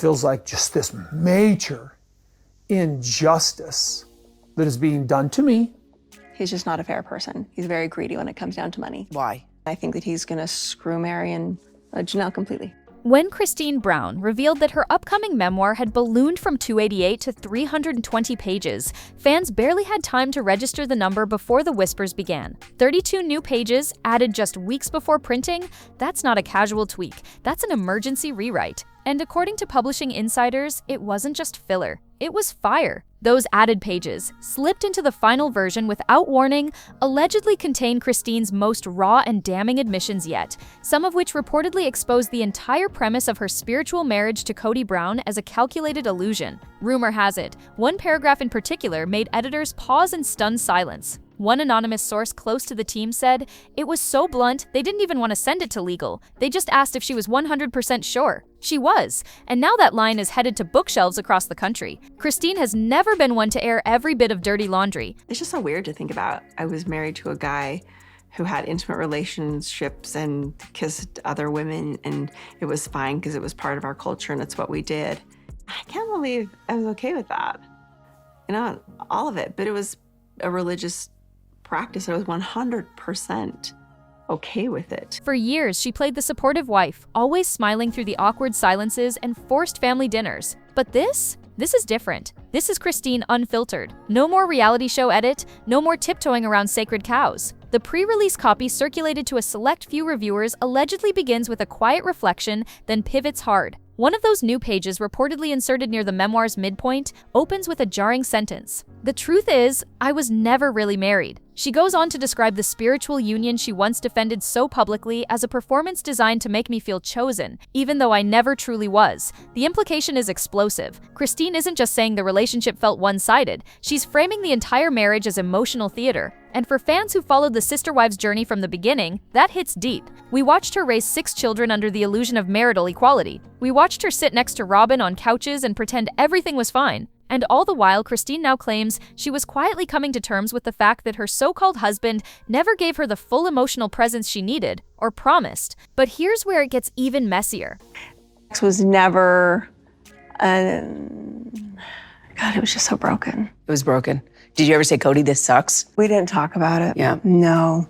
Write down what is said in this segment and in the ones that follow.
feels like just this major injustice that is being done to me. He's just not a fair person. He's very greedy when it comes down to money. Why? I think that he's gonna screw Mary and Janelle completely. When Kody Brown revealed that her upcoming memoir had ballooned from 288 to 320 pages, fans barely had time to register the number before the whispers began. 32 new pages, added just weeks before printing? That's not a casual tweak, that's an emergency rewrite. And according to publishing insiders, it wasn't just filler, it was fire. Those added pages, slipped into the final version without warning, allegedly contain Kody's most raw and damning admissions yet, some of which reportedly exposed the entire premise of her spiritual marriage to Kody Brown as a calculated illusion. Rumor has it, one paragraph in particular made editors pause in stunned silence. One anonymous source close to the team said, "It was so blunt, they didn't even want to send it to legal. They just asked if she was 100% sure." She was, and now that line is headed to bookshelves across the country. Kody has never been one to air every bit of dirty laundry. It's just so weird to think about. I was married to a guy who had intimate relationships and kissed other women, and it was fine because it was part of our culture and it's what we did. I can't believe I was okay with that. You know, all of it, but it was a religious practice. I was 100% okay with it. For years, she played the supportive wife, always smiling through the awkward silences and forced family dinners. But this is different. This is Kody unfiltered. No more reality show edit, no more tiptoeing around sacred cows. The pre-release copy circulated to a select few reviewers allegedly begins with a quiet reflection, then pivots hard. One of those new pages, reportedly inserted near the memoir's midpoint, opens with a jarring sentence. "The truth is, I was never really married." She goes on to describe the spiritual union she once defended so publicly as a performance designed to make me feel chosen, even though I never truly was. The implication is explosive. Kody isn't just saying the relationship felt one-sided, she's framing the entire marriage as emotional theater. And for fans who followed the sister wives' journey from the beginning, that hits deep. We watched her raise 6 children under the illusion of marital equality. We watched her sit next to Robyn on couches and pretend everything was fine. And all the while, Kody now claims she was quietly coming to terms with the fact that her so-called husband never gave her the full emotional presence she needed, or promised. But here's where it gets even messier. Sex was never, God, it was just so broken. It was broken. Did you ever say, "Kody, this sucks"? We didn't talk about it. Yeah. No,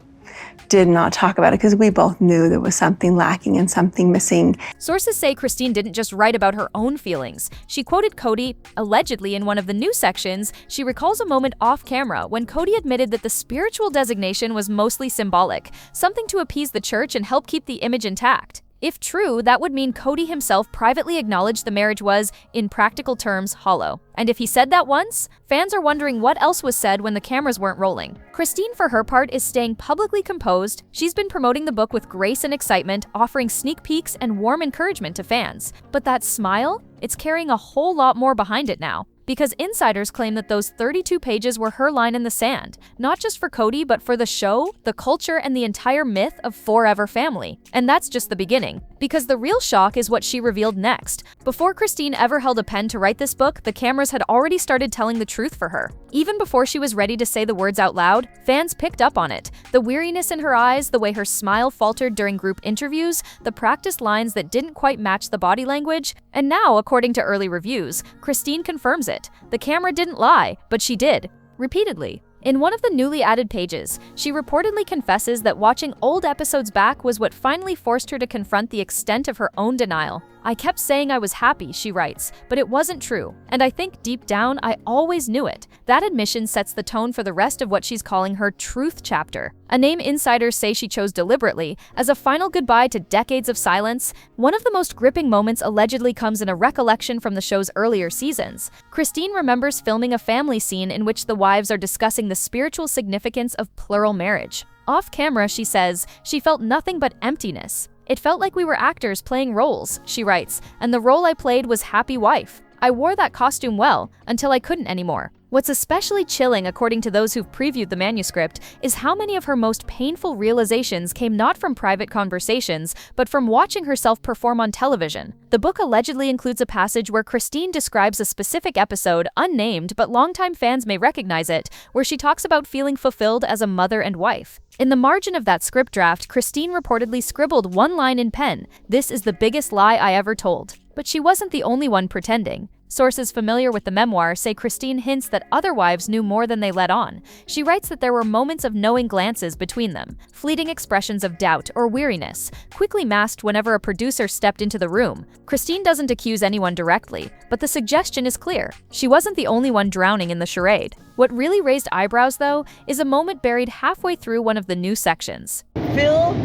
did not talk about it because we both knew there was something lacking and something missing. Sources say Kody didn't just write about her own feelings. She quoted Kody, allegedly in one of the news sections. She recalls a moment off camera when Kody admitted that the spiritual designation was mostly symbolic, something to appease the church and help keep the image intact. If true, that would mean Kody himself privately acknowledged the marriage was, in practical terms, hollow. And if he said that once, fans are wondering what else was said when the cameras weren't rolling. Kody, for her part, is staying publicly composed. She's been promoting the book with grace and excitement, offering sneak peeks and warm encouragement to fans. But that smile? It's carrying a whole lot more behind it now. Because insiders claim that those 32 pages were her line in the sand, not just for Kody, but for the show, the culture, and the entire myth of Forever Family. And that's just the beginning, because the real shock is what she revealed next. Before Kody ever held a pen to write this book, the cameras had already started telling the truth for her. Even before she was ready to say the words out loud, fans picked up on it. The weariness in her eyes, the way her smile faltered during group interviews, the practiced lines that didn't quite match the body language. And now, according to early reviews, Kody confirms it. The camera didn't lie, but she did, repeatedly. In one of the newly added pages, she reportedly confesses that watching old episodes back was what finally forced her to confront the extent of her own denial. "I kept saying I was happy," she writes, "but it wasn't true. And I think deep down, I always knew it." That admission sets the tone for the rest of what she's calling her truth chapter, a name insiders say she chose deliberately as a final goodbye to decades of silence. One of the most gripping moments allegedly comes in a recollection from the show's earlier seasons. Kody remembers filming a family scene in which the wives are discussing the spiritual significance of plural marriage. Off camera, she says, she felt nothing but emptiness. "It felt like we were actors playing roles," she writes, "and the role I played was happy wife. I wore that costume well, until I couldn't anymore." What's especially chilling, according to those who've previewed the manuscript, is how many of her most painful realizations came not from private conversations, but from watching herself perform on television. The book allegedly includes a passage where Kody describes a specific episode, unnamed, but longtime fans may recognize it, where she talks about feeling fulfilled as a mother and wife. In the margin of that script draft, Kody reportedly scribbled one line in pen: "This is the biggest lie I ever told." But she wasn't the only one pretending. Sources familiar with the memoir say Christine hints that other wives knew more than they let on. She writes that there were moments of knowing glances between them, fleeting expressions of doubt or weariness, quickly masked whenever a producer stepped into the room. Christine doesn't accuse anyone directly, but the suggestion is clear. She wasn't the only one drowning in the charade. What really raised eyebrows, though, is a moment buried halfway through one of the new sections. Feel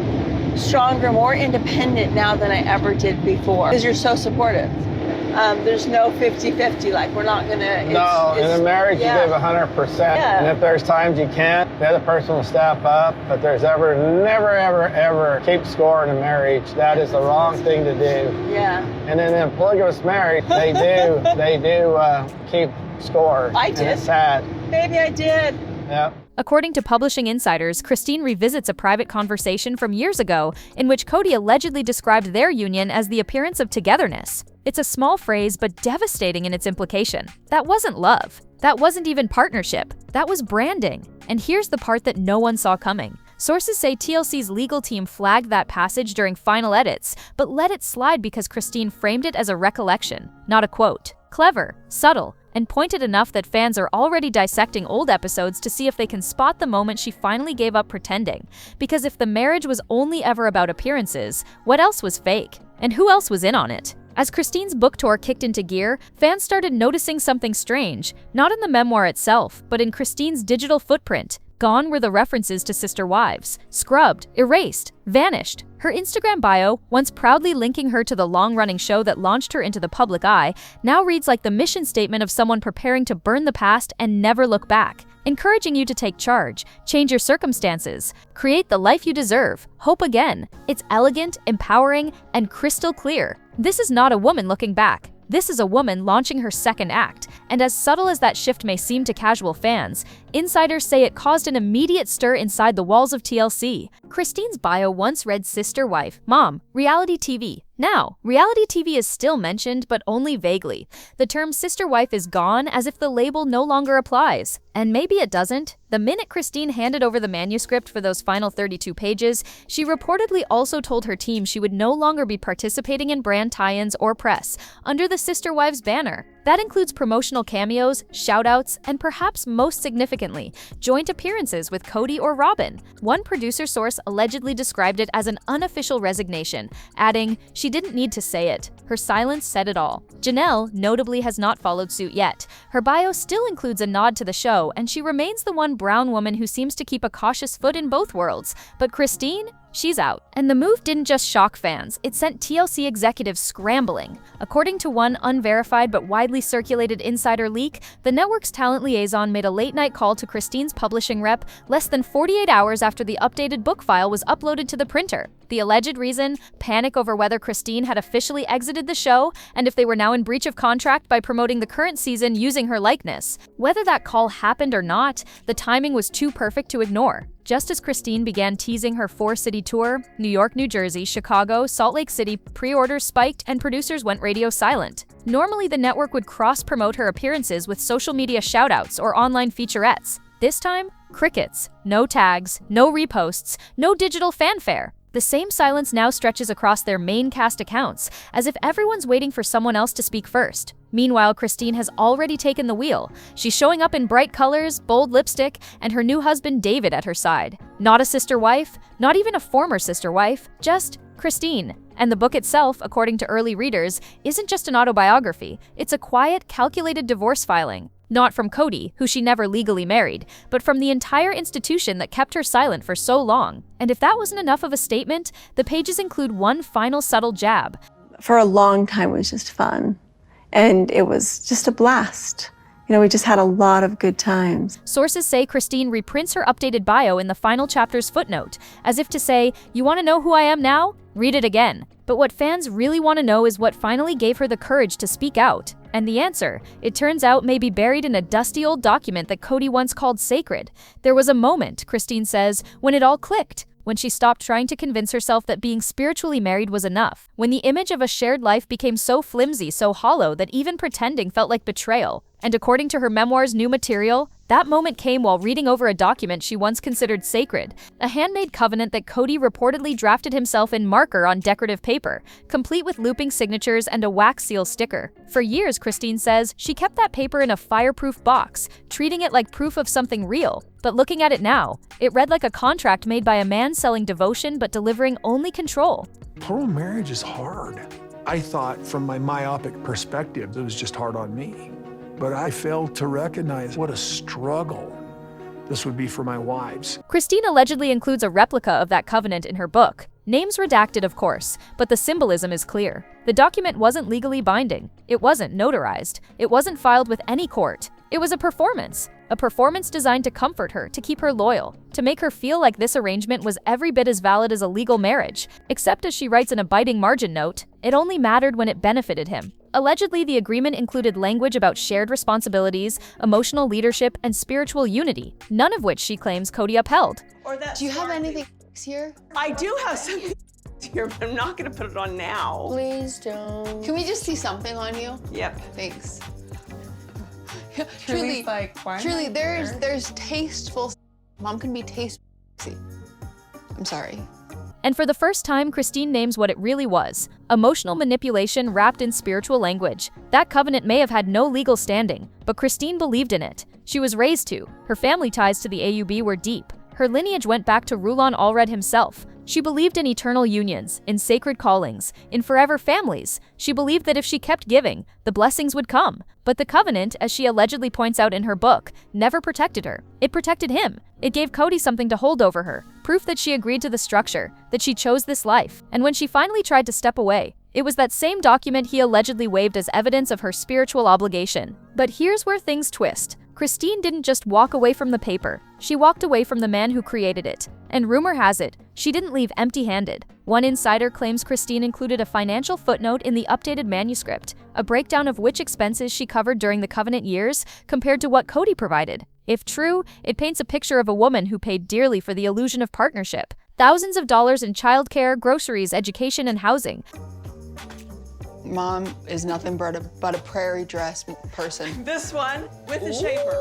stronger, more independent now than I ever did before, because you're so supportive. There's no 50-50, like we're not gonna... No, in a marriage you give 100%. Yeah. And if there's times you can't, the other person will step up. But there's never, ever keep score in a marriage. That is the wrong thing to do. Yeah. And then in a polygamous marriage, they do keep score. I did. And it's sad. Maybe I did. Yeah. According to publishing insiders, Christine revisits a private conversation from years ago in which Cody allegedly described their union as the appearance of togetherness. It's a small phrase, but devastating in its implication. That wasn't love. That wasn't even partnership. That was branding. And here's the part that no one saw coming. Sources say TLC's legal team flagged that passage during final edits, but let it slide because Christine framed it as a recollection, not a quote. Clever, subtle, and pointed enough that fans are already dissecting old episodes to see if they can spot the moment she finally gave up pretending. Because if the marriage was only ever about appearances, what else was fake? And who else was in on it? As Christine's book tour kicked into gear, fans started noticing something strange, not in the memoir itself, but in Christine's digital footprint. Gone were the references to sister wives. Scrubbed, erased, vanished. Her Instagram bio, once proudly linking her to the long-running show that launched her into the public eye, now reads like the mission statement of someone preparing to burn the past and never look back, encouraging you to take charge, change your circumstances, create the life you deserve, hope again. It's elegant, empowering, and crystal clear. This is not a woman looking back. This is a woman launching her second act, and as subtle as that shift may seem to casual fans, insiders say it caused an immediate stir inside the walls of TLC. Christine's bio once read sister wife, mom, reality TV. Now, reality TV is still mentioned, but only vaguely. The term sister wife is gone as if the label no longer applies. And maybe it doesn't. The minute Christine handed over the manuscript for those final 32 pages, she reportedly also told her team she would no longer be participating in brand tie-ins or press under the Sister Wives banner. That includes promotional cameos, shoutouts, and perhaps most significantly, joint appearances with Cody or Robyn. One producer source allegedly described it as an unofficial resignation, adding, "She didn't need to say it. Her silence said it all." Janelle, notably, has not followed suit yet. Her bio still includes a nod to the show, and she remains the one brown woman who seems to keep a cautious foot in both worlds. But Christine? She's out. And the move didn't just shock fans, it sent TLC executives scrambling. According to one unverified but widely circulated insider leak, the network's talent liaison made a late-night call to Christine's publishing rep less than 48 hours after the updated book file was uploaded to the printer. The alleged reason? Panic over whether Christine had officially exited the show and if they were now in breach of contract by promoting the current season using her likeness. Whether that call happened or not, the timing was too perfect to ignore. Just as Christine began teasing her four-city tour, New York, New Jersey, Chicago, Salt Lake City, pre-orders spiked and producers went radio silent. Normally, the network would cross-promote her appearances with social media shoutouts or online featurettes. This time, crickets. No tags, no reposts, no digital fanfare. The same silence now stretches across their main cast accounts, as if everyone's waiting for someone else to speak first. Meanwhile, Christine has already taken the wheel. She's showing up in bright colors, bold lipstick, and her new husband David at her side. Not a sister wife, not even a former sister wife, just Christine. And the book itself, according to early readers, isn't just an autobiography. It's a quiet, calculated divorce filing. Not from Cody, who she never legally married, but from the entire institution that kept her silent for so long. And if that wasn't enough of a statement, the pages include one final subtle jab. For a long time, it was just fun. And it was just a blast. You know, we just had a lot of good times. Sources say Christine reprints her updated bio in the final chapter's footnote, as if to say, "You want to know who I am now? Read it again." But what fans really want to know is what finally gave her the courage to speak out. And the answer, it turns out, may be buried in a dusty old document that Cody once called sacred. There was a moment, Christine says, when it all clicked. When she stopped trying to convince herself that being spiritually married was enough. When the image of a shared life became so flimsy, so hollow, that even pretending felt like betrayal. And according to her memoir's new material, That moment came while reading over a document she once considered sacred, a handmade covenant that Cody reportedly drafted himself in marker on decorative paper, complete with looping signatures and a wax seal sticker. For years, Christine says, she kept that paper in a fireproof box, treating it like proof of something real. But looking at it now, it read like a contract made by a man selling devotion but delivering only control. Plural marriage is hard. I thought from my myopic perspective, it was just hard on me. But I failed to recognize what a struggle this would be for my wives. Christine allegedly includes a replica of that covenant in her book. Names redacted, of course, but the symbolism is clear. The document wasn't legally binding. It wasn't notarized. It wasn't filed with any court. It was a performance designed to comfort her, to keep her loyal, to make her feel like this arrangement was every bit as valid as a legal marriage. Except, as she writes in a biting margin note, it only mattered when it benefited him. Allegedly, the agreement included language about shared responsibilities, emotional leadership, and spiritual unity, none of which she claims Cody upheld. Do you have anything here? I do have something here, but I'm not gonna put it on now. Please don't. Can we just see something on you? Yep. Thanks. Truly's like, why Truly, am I there's tasteful. Mom can be tasteful. I'm sorry. And for the first time, Christine names what it really was: emotional manipulation wrapped in spiritual language. That covenant may have had no legal standing, but Christine believed in it. She was raised to. Her family ties to the AUB were deep. Her lineage went back to Rulon Allred himself. She believed in eternal unions, in sacred callings, in forever families. She believed that if she kept giving, the blessings would come. But the covenant, as she allegedly points out in her book, never protected her. It protected him. It gave Cody something to hold over her, proof that she agreed to the structure, that she chose this life. And when she finally tried to step away, it was that same document he allegedly waived as evidence of her spiritual obligation. But here's where things twist. Christine didn't just walk away from the paper. She walked away from the man who created it. And rumor has it, she didn't leave empty-handed. One insider claims Christine included a financial footnote in the updated manuscript, a breakdown of which expenses she covered during the covenant years compared to what Cody provided. If true, it paints a picture of a woman who paid dearly for the illusion of partnership. Thousands of dollars in childcare, groceries, education, and housing. Mom is nothing but a prairie dress person. This one with the shaper.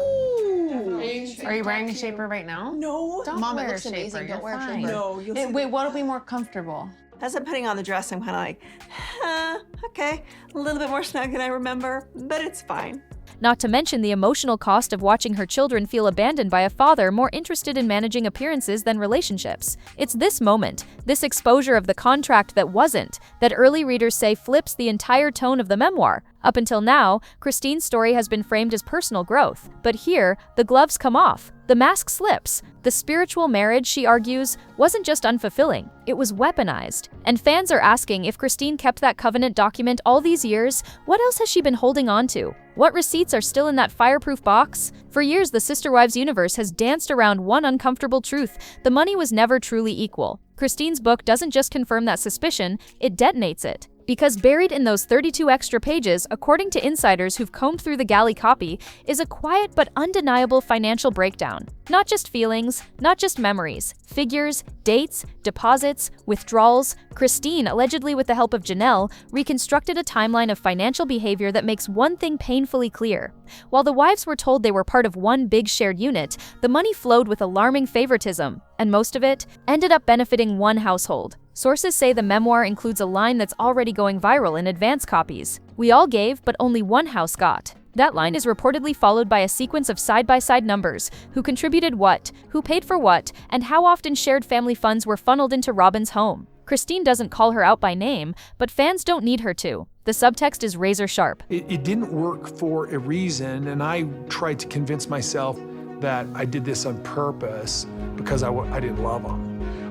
Are you wearing a shaper right now? No. Don't Mom, it wear looks a shaper. amazing. You're Don't wear a fine. shaper. No, you'll see. Wait, what'll be more comfortable? As I'm putting on the dress, I'm kind of like, okay, a little bit more snug than I remember, but it's fine. Not to mention the emotional cost of watching her children feel abandoned by a father more interested in managing appearances than relationships. It's this moment, this exposure of the contract that wasn't, that early readers say flips the entire tone of the memoir. Up until now, Christine's story has been framed as personal growth. But here, the gloves come off. The mask slips. The spiritual marriage, she argues, wasn't just unfulfilling, it was weaponized. And fans are asking, if Christine kept that covenant document all these years, what else has she been holding on to? What receipts are still in that fireproof box? For years, the Sister Wives universe has danced around one uncomfortable truth: the money was never truly equal. Christine's book doesn't just confirm that suspicion, it detonates it. Because buried in those 32 extra pages, according to insiders who've combed through the galley copy, is a quiet but undeniable financial breakdown. Not just feelings, not just memories, figures, dates, deposits, withdrawals. Christine, allegedly with the help of Janelle, reconstructed a timeline of financial behavior that makes one thing painfully clear. While the wives were told they were part of one big shared unit, the money flowed with alarming favoritism, and most of it ended up benefiting one household. Sources say the memoir includes a line that's already going viral in advance copies. "We all gave, but only one house got." That line is reportedly followed by a sequence of side-by-side numbers: who contributed what, who paid for what, and how often shared family funds were funneled into Robyn's home. Christine doesn't call her out by name, but fans don't need her to. The subtext is razor sharp. It didn't work for a reason, and I tried to convince myself that I did this on purpose because I didn't love them.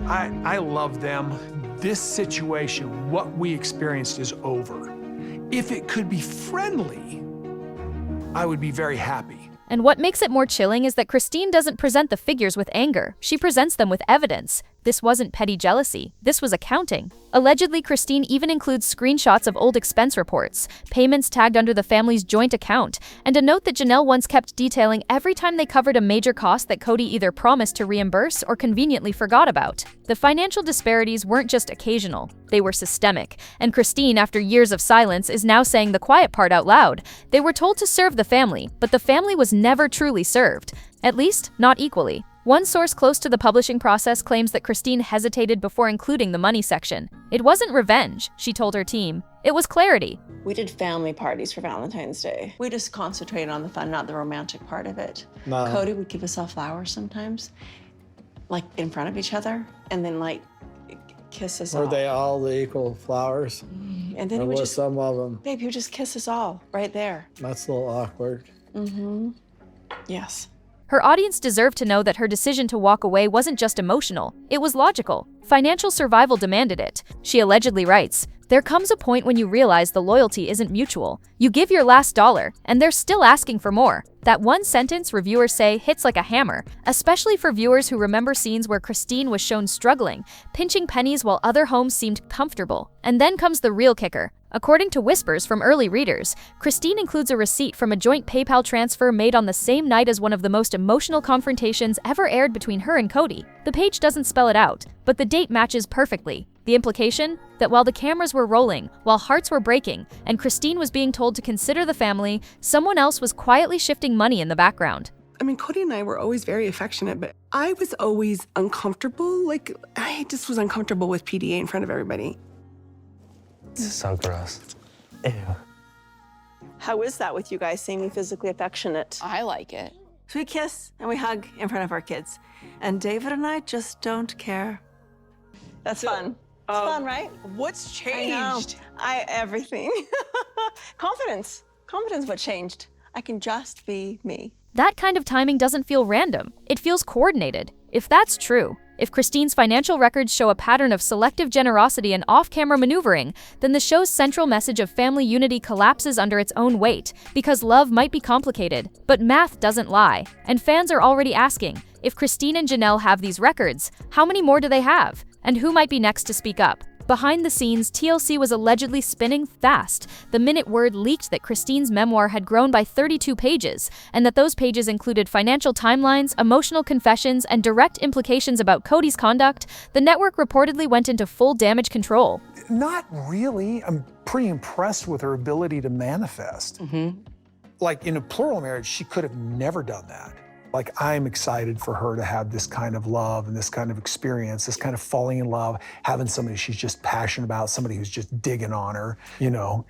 I love them. This situation, what we experienced, is over. If it could be friendly, I would be very happy. And what makes it more chilling is that Christine doesn't present the figures with anger. She presents them with evidence. This wasn't petty jealousy, this was accounting. Allegedly, Christine even includes screenshots of old expense reports, payments tagged under the family's joint account, and a note that Janelle once kept detailing every time they covered a major cost that Kody either promised to reimburse or conveniently forgot about. The financial disparities weren't just occasional, they were systemic, and Christine, after years of silence, is now saying the quiet part out loud. They were told to serve the family, but the family was never truly served. At least, not equally. One source close to the publishing process claims that Christine hesitated before including the money section. It wasn't revenge, she told her team. It was clarity. We did family parties for Valentine's Day. We just concentrated on the fun, not the romantic part of it. No. Cody would give us all flowers sometimes, like in front of each other, and then like kiss us all. Were they all the equal flowers? And then Or he would was just, some of them? babe, he would just kiss us all right there. That's a little awkward. Mm-hmm. Yes. Her audience deserved to know that her decision to walk away wasn't just emotional, it was logical. Financial survival demanded it. She allegedly writes, "There comes a point when you realize the loyalty isn't mutual. You give your last dollar, and they're still asking for more." That one sentence, reviewers say, hits like a hammer, especially for viewers who remember scenes where Christine was shown struggling, pinching pennies while other homes seemed comfortable. And then comes the real kicker. According to whispers from early readers, Christine includes a receipt from a joint PayPal transfer made on the same night as one of the most emotional confrontations ever aired between her and Kody. The page doesn't spell it out, but the date matches perfectly. The implication? That while the cameras were rolling, while hearts were breaking, and Christine was being told to consider the family, someone else was quietly shifting money in the background. I mean, Kody and I were always very affectionate, but I was always uncomfortable. Like, I just was uncomfortable with PDA in front of everybody. This is so gross. Ew. How is that with you guys, seeing me physically affectionate? I like it. So we kiss and we hug in front of our kids. And David and I just don't care. That's fun. It's fun, right? What's changed? Everything. Confidence. Confidence what changed. I can just be me. That kind of timing doesn't feel random. It feels coordinated. If that's true, if Christine's financial records show a pattern of selective generosity and off-camera maneuvering, then the show's central message of family unity collapses under its own weight, because love might be complicated, but math doesn't lie. And fans are already asking, if Christine and Janelle have these records, how many more do they have? And who might be next to speak up? Behind the scenes, TLC was allegedly spinning fast. The minute word leaked that Christine's memoir had grown by 32 pages, and that those pages included financial timelines, emotional confessions, and direct implications about Kody's conduct. The network reportedly went into full damage control. Not really. I'm pretty impressed with her ability to manifest. Like in a plural marriage, she could have never done that. Like, I'm excited for her to have this kind of love and this kind of experience, this kind of falling in love, having somebody she's just passionate about, somebody who's just digging on her, you know.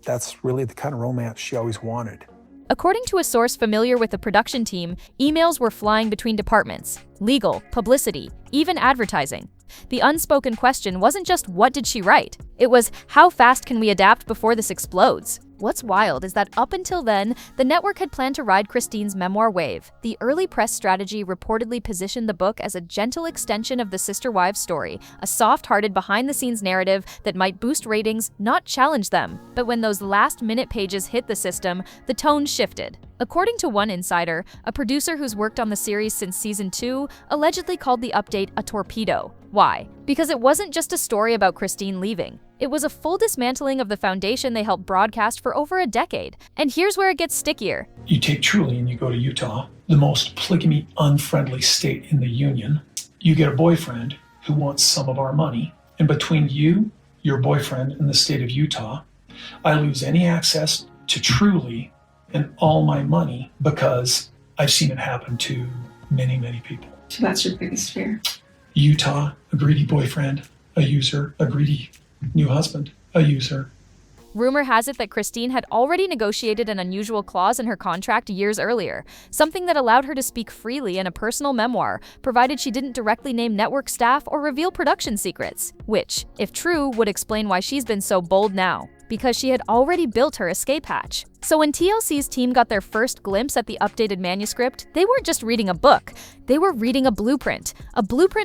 That's really the kind of romance she always wanted. According to a source familiar with the production team, emails were flying between departments, legal, publicity, even advertising. The unspoken question wasn't just what did she write? It was how fast can we adapt before this explodes? What's wild is that up until then, the network had planned to ride Christine's memoir wave. The early press strategy reportedly positioned the book as a gentle extension of the sister wives story, a soft-hearted behind-the-scenes narrative that might boost ratings, not challenge them. But when those last-minute pages hit the system, the tone shifted. According to one insider, a producer who's worked on the series since season 2 allegedly called the update a torpedo. Why? Because it wasn't just a story about Christine leaving. It was a full dismantling of the foundation they helped broadcast for over a decade. And here's where it gets stickier. You take Truly and you go to Utah, the most polygamy-unfriendly state in the union. You get a boyfriend who wants some of our money. And between you, your boyfriend, and the state of Utah, I lose any access to Truly and all my money because I've seen it happen to many, many people. So that's your biggest fear? Utah, a greedy boyfriend, a user, a greedy new husband, a user. Rumor has it that Christine had already negotiated an unusual clause in her contract years earlier, something that allowed her to speak freely in a personal memoir, provided she didn't directly name network staff or reveal production secrets, which, if true, would explain why she's been so bold now. Because she had already built her escape hatch. So when TLC's team got their first glimpse at the updated manuscript, they weren't just reading a book, they were reading a blueprint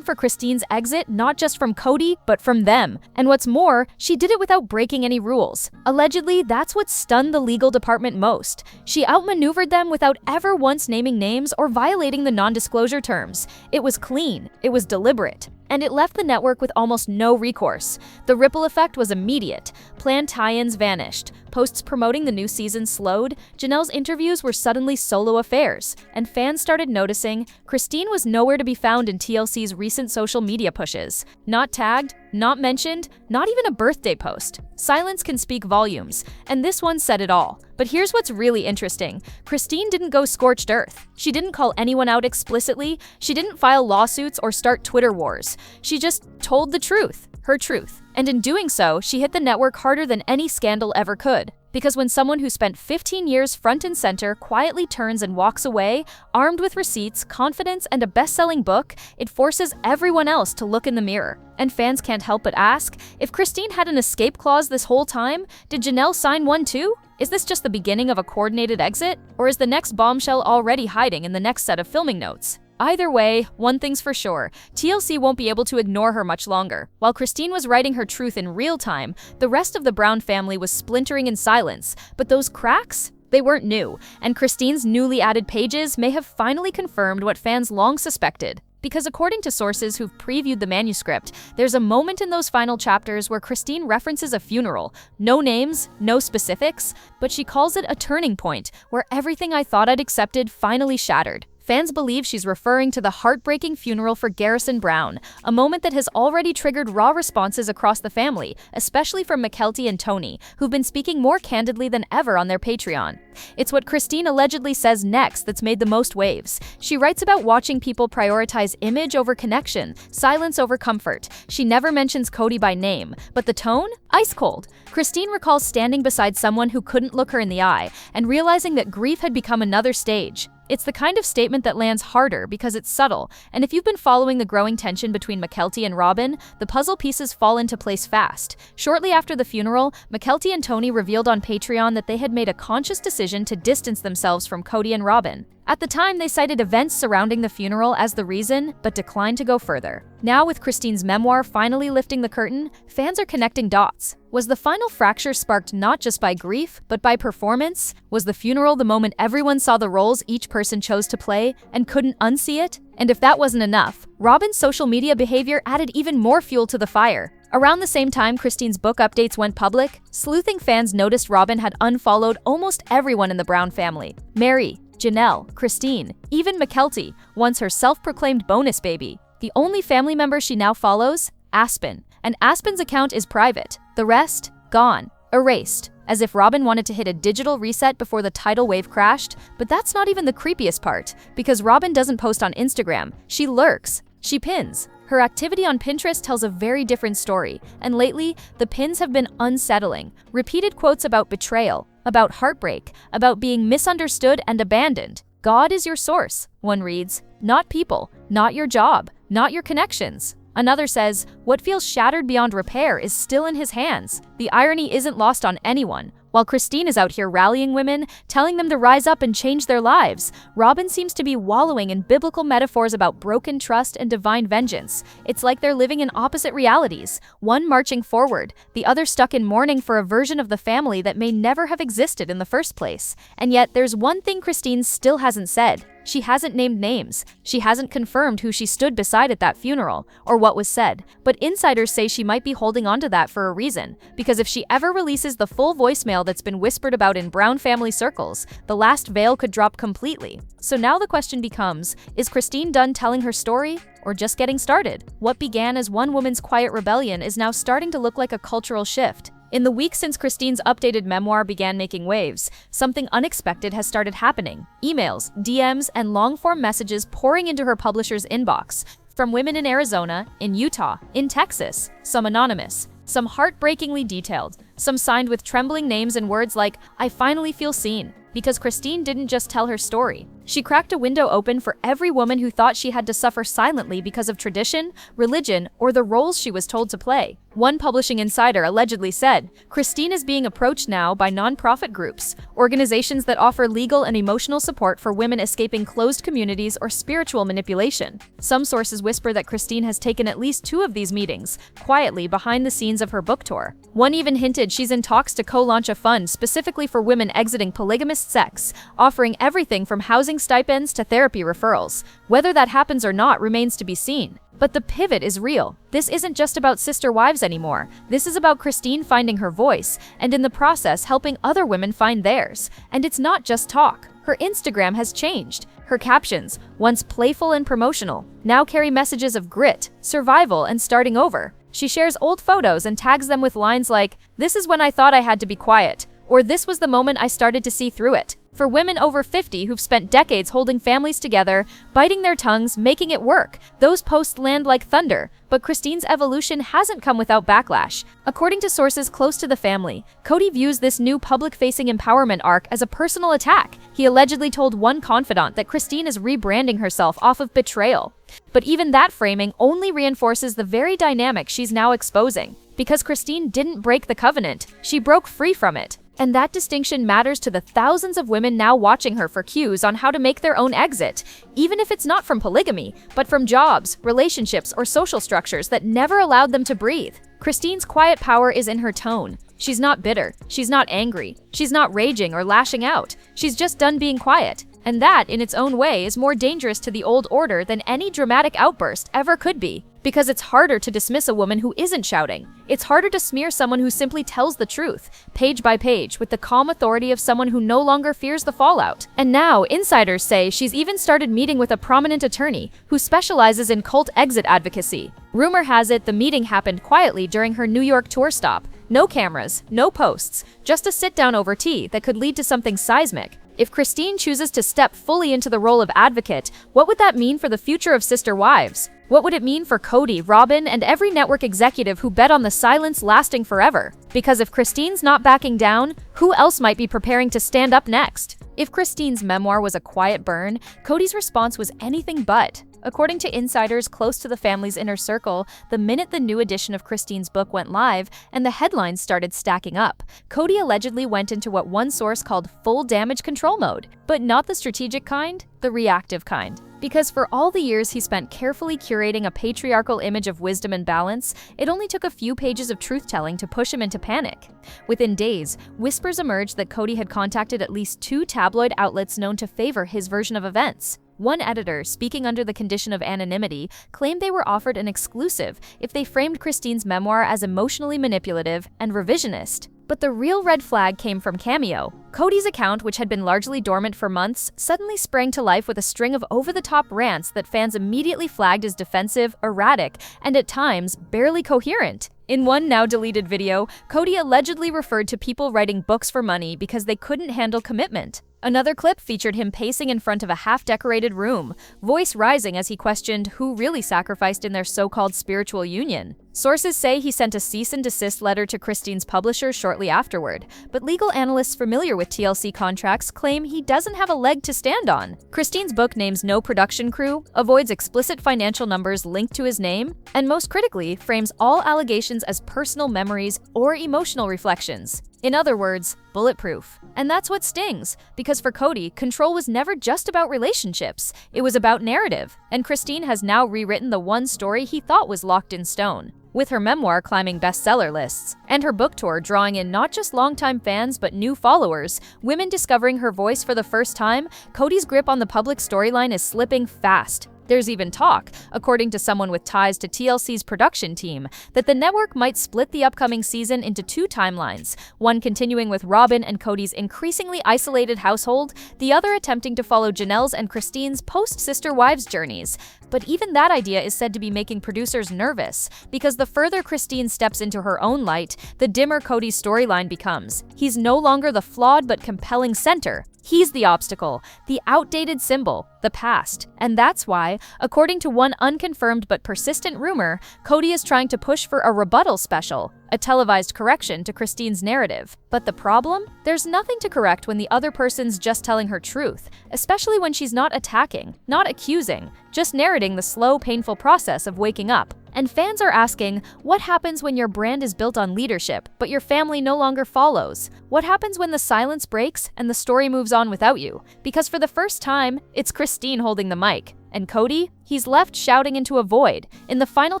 for Christine's exit, not just from Kody, but from them. And what's more, she did it without breaking any rules. Allegedly, that's what stunned the legal department most. She outmaneuvered them without ever once naming names or violating the non-disclosure terms. It was clean, it was deliberate. and it left the network with almost no recourse. The ripple effect was immediate. Planned tie-ins vanished. Posts promoting the new season slowed. Janelle's interviews were suddenly solo affairs, and fans started noticing Christine was nowhere to be found in TLC's recent social media pushes. Not tagged, not mentioned, not even a birthday post. Silence can speak volumes, and this one said it all. But here's what's really interesting. Christine didn't go scorched earth. She didn't call anyone out explicitly. She didn't file lawsuits or start Twitter wars. She just told the truth, her truth. And in doing so, she hit the network harder than any scandal ever could. Because when someone who spent 15 years front and center quietly turns and walks away, armed with receipts, confidence, and a best-selling book, it forces everyone else to look in the mirror. And fans can't help but ask, if Christine had an escape clause this whole time, did Janelle sign one too? Is this just the beginning of a coordinated exit? Or is the next bombshell already hiding in the next set of filming notes? Either way, one thing's for sure, TLC won't be able to ignore her much longer. While Christine was writing her truth in real time, the rest of the Brown family was splintering in silence. But those cracks? They weren't new, and Christine's newly added pages may have finally confirmed what fans long suspected. Because according to sources who've previewed the manuscript, there's a moment in those final chapters where Christine references a funeral. No names, no specifics, but she calls it a turning point, where everything I thought I'd accepted finally shattered. Fans believe she's referring to the heartbreaking funeral for Garrison Brown, a moment that has already triggered raw responses across the family, especially from Mykelti and Tony, who've been speaking more candidly than ever on their Patreon. It's what Christine allegedly says next that's made the most waves. She writes about watching people prioritize image over connection, silence over comfort. She never mentions Cody by name, but the tone? Ice cold. Christine recalls standing beside someone who couldn't look her in the eye and realizing that grief had become another stage. It's the kind of statement that lands harder because it's subtle, and if you've been following the growing tension between Mykelti and Robyn, the puzzle pieces fall into place fast. Shortly after the funeral, Mykelti and Tony revealed on Patreon that they had made a conscious decision to distance themselves from Cody and Robyn. At the time, they cited events surrounding the funeral as the reason, but declined to go further. Now, with Christine's memoir finally lifting the curtain, fans are connecting dots. Was the final fracture sparked not just by grief, but by performance? Was the funeral the moment everyone saw the roles each person chose to play and couldn't unsee it? And if that wasn't enough, Robyn's social media behavior added even more fuel to the fire. Around the same time Christine's book updates went public, sleuthing fans noticed Robyn had unfollowed almost everyone in the Brown family. Mary, Janelle, Christine, even Mykelti, once her self-proclaimed bonus baby. The only family member she now follows? Aspen. And Aspen's account is private. The rest? Gone. Erased. As if Robyn wanted to hit a digital reset before the tidal wave crashed. But that's not even the creepiest part, because Robyn doesn't post on Instagram. She lurks. She pins. Her activity on Pinterest tells a very different story, and lately, the pins have been unsettling. Repeated quotes about betrayal, about heartbreak, about being misunderstood and abandoned. God is your source, one reads, not people, not your job, not your connections. Another says, what feels shattered beyond repair is still in his hands. The irony isn't lost on anyone. While Christine is out here rallying women, telling them to rise up and change their lives, Robyn seems to be wallowing in biblical metaphors about broken trust and divine vengeance. It's like they're living in opposite realities, one marching forward, the other stuck in mourning for a version of the family that may never have existed in the first place. And yet, there's one thing Christine still hasn't said. She hasn't named names. She hasn't confirmed who she stood beside at that funeral, or what was said. But insiders say she might be holding onto that for a reason, because if she ever releases the full voicemail that's been whispered about in Brown family circles, the last veil could drop completely. So now the question becomes, is Christine done telling her story, or just getting started? What began as one woman's quiet rebellion is now starting to look like a cultural shift. In the weeks since Christine's updated memoir began making waves, something unexpected has started happening. Emails, DMs, and long-form messages pouring into her publisher's inbox, from women in Arizona, in Utah, in Texas, some anonymous, some heartbreakingly detailed, some signed with trembling names and words like, I finally feel seen. Because Christine didn't just tell her story. She cracked a window open for every woman who thought she had to suffer silently because of tradition, religion, or the roles she was told to play. One publishing insider allegedly said, Christine is being approached now by nonprofit groups, organizations that offer legal and emotional support for women escaping closed communities or spiritual manipulation. Some sources whisper that Christine has taken at least 2 of these meetings, quietly behind the scenes of her book tour. One even hinted she's in talks to co-launch a fund specifically for women exiting polygamous sex, offering everything from housing living stipends to therapy referrals. Whether that happens or not remains to be seen. But the pivot is real. This isn't just about sister wives anymore. This is about Christine finding her voice, and in the process helping other women find theirs. And it's not just talk. Her Instagram has changed. Her captions, once playful and promotional, now carry messages of grit, survival, and starting over. She shares old photos and tags them with lines like, "This is when I thought I had to be quiet," or "This was the moment I started to see through it." For women over 50 who've spent decades holding families together, biting their tongues, making it work, those posts land like thunder. But Christine's evolution hasn't come without backlash. According to sources close to the family, Cody views this new public-facing empowerment arc as a personal attack. He allegedly told one confidant that Christine is rebranding herself off of betrayal. But even that framing only reinforces the very dynamic she's now exposing. Because Christine didn't break the covenant, she broke free from it. And that distinction matters to the thousands of women now watching her for cues on how to make their own exit, even if it's not from polygamy, but from jobs, relationships, or social structures that never allowed them to breathe. Christine's quiet power is in her tone. She's not bitter. She's not angry. She's not raging or lashing out. She's just done being quiet. And that, in its own way, is more dangerous to the old order than any dramatic outburst ever could be. Because it's harder to dismiss a woman who isn't shouting. It's harder to smear someone who simply tells the truth, page by page, with the calm authority of someone who no longer fears the fallout. And now, insiders say she's even started meeting with a prominent attorney who specializes in cult exit advocacy. Rumor has it the meeting happened quietly during her New York tour stop. No cameras, no posts, just a sit-down over tea that could lead to something seismic. If Christine chooses to step fully into the role of advocate, what would that mean for the future of sister wives? What would it mean for Cody, Robyn, and every network executive who bet on the silence lasting forever? Because if Christine's not backing down, who else might be preparing to stand up next? If Christine's memoir was a quiet burn, Cody's response was anything but. According to insiders close to the family's inner circle, the minute the new edition of Christine's book went live and the headlines started stacking up, Cody allegedly went into what one source called full damage control mode. But not the strategic kind, the reactive kind. Because for all the years he spent carefully curating a patriarchal image of wisdom and balance, it only took a few pages of truth-telling to push him into panic. Within days, whispers emerged that Cody had contacted at least 2 tabloid outlets known to favor his version of events. One editor, speaking under the condition of anonymity, claimed they were offered an exclusive if they framed Christine's memoir as emotionally manipulative and revisionist. But the real red flag came from Cameo. Cody's account, which had been largely dormant for months, suddenly sprang to life with a string of over-the-top rants that fans immediately flagged as defensive, erratic, and at times, barely coherent. In one now-deleted video, Cody allegedly referred to people writing books for money because they couldn't handle commitment. Another clip featured him pacing in front of a half-decorated room, voice rising as he questioned who really sacrificed in their so-called spiritual union. Sources say he sent a cease and desist letter to Christine's publisher shortly afterward, but legal analysts familiar with TLC contracts claim he doesn't have a leg to stand on. Christine's book names no production crew, avoids explicit financial numbers linked to his name, and most critically, frames all allegations as personal memories or emotional reflections. In other words, bulletproof. And that's what stings, because for Cody, control was never just about relationships. It was about narrative, and Christine has now rewritten the one story he thought was locked in stone. With her memoir climbing bestseller lists, and her book tour drawing in not just longtime fans but new followers, women discovering her voice for the first time, Cody's grip on the public storyline is slipping fast. There's even talk, according to someone with ties to TLC's production team, that the network might split the upcoming season into 2 timelines, one continuing with Robyn and Cody's increasingly isolated household, the other attempting to follow Janelle's and Christine's post-sister wives journeys. But even that idea is said to be making producers nervous, because the further Christine steps into her own light, the dimmer Cody's storyline becomes. He's no longer the flawed but compelling center. He's the obstacle, the outdated symbol, the past. And that's why, according to one unconfirmed but persistent rumor, Cody is trying to push for a rebuttal special, a televised correction to Christine's narrative. But the problem? There's nothing to correct when the other person's just telling her truth, especially when she's not attacking, not accusing, just narrating the slow, painful process of waking up. And fans are asking, what happens when your brand is built on leadership, but your family no longer follows? What happens when the silence breaks and the story moves on without you? Because for the first time, it's Christine holding the mic. And Cody, He's left shouting into a void. In the final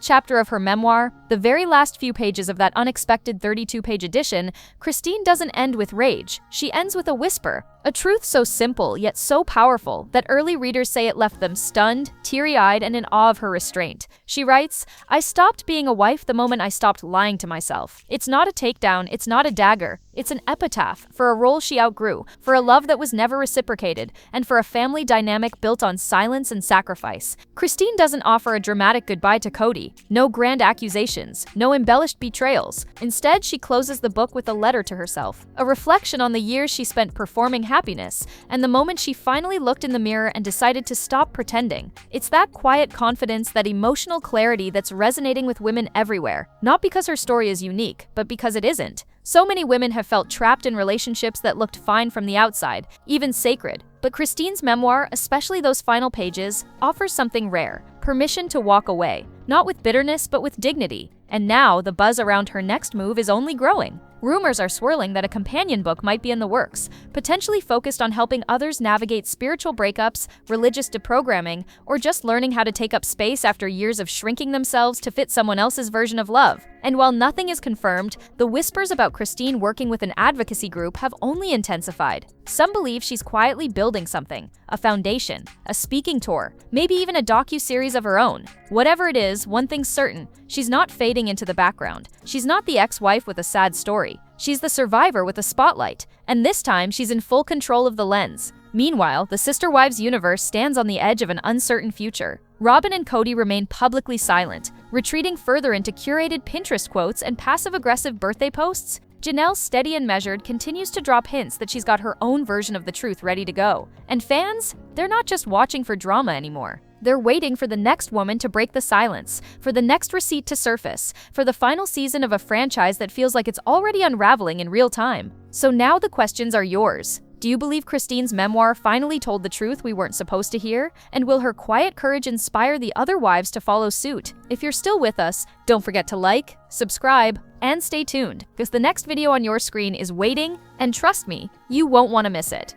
chapter of her memoir, the very last few pages of that unexpected 32-page edition, Christine doesn't end with rage. She ends with a whisper. A truth so simple, yet so powerful, that early readers say it left them stunned, teary-eyed, and in awe of her restraint. She writes, "I stopped being a wife the moment I stopped lying to myself. It's not a takedown, it's not a dagger. It's an epitaph for a role she outgrew, for a love that was never reciprocated, and for a family dynamic built on silence and sacrifice." Christine doesn't offer a dramatic goodbye to Cody. No grand accusations, no embellished betrayals. Instead, she closes the book with a letter to herself, a reflection on the years she spent performing happiness, and the moment she finally looked in the mirror and decided to stop pretending. It's that quiet confidence, that emotional clarity that's resonating with women everywhere, not because her story is unique, but because it isn't. So many women have felt trapped in relationships that looked fine from the outside, even sacred. But Christine's memoir, especially those final pages, offers something rare: permission to walk away, not with bitterness, but with dignity. And now, the buzz around her next move is only growing. Rumors are swirling that a companion book might be in the works, potentially focused on helping others navigate spiritual breakups, religious deprogramming, or just learning how to take up space after years of shrinking themselves to fit someone else's version of love. And while nothing is confirmed, the whispers about Christine working with an advocacy group have only intensified. Some believe she's quietly building something, a foundation, a speaking tour, maybe even a docu-series of her own. Whatever it is, one thing's certain: she's not fading into the background. She's not the ex-wife with a sad story. She's the survivor with a spotlight, and this time she's in full control of the lens. Meanwhile, the Sister Wives universe stands on the edge of an uncertain future. Robyn and Cody remain publicly silent, retreating further into curated Pinterest quotes and passive-aggressive birthday posts. Janelle, steady and measured, continues to drop hints that she's got her own version of the truth ready to go. And fans? They're not just watching for drama anymore. They're waiting for the next woman to break the silence, for the next receipt to surface, for the final season of a franchise that feels like it's already unraveling in real time. So now the questions are yours. Do you believe Christine's memoir finally told the truth we weren't supposed to hear? And will her quiet courage inspire the other wives to follow suit? If you're still with us, don't forget to like, subscribe, and stay tuned, because the next video on your screen is waiting, and trust me, you won't want to miss it.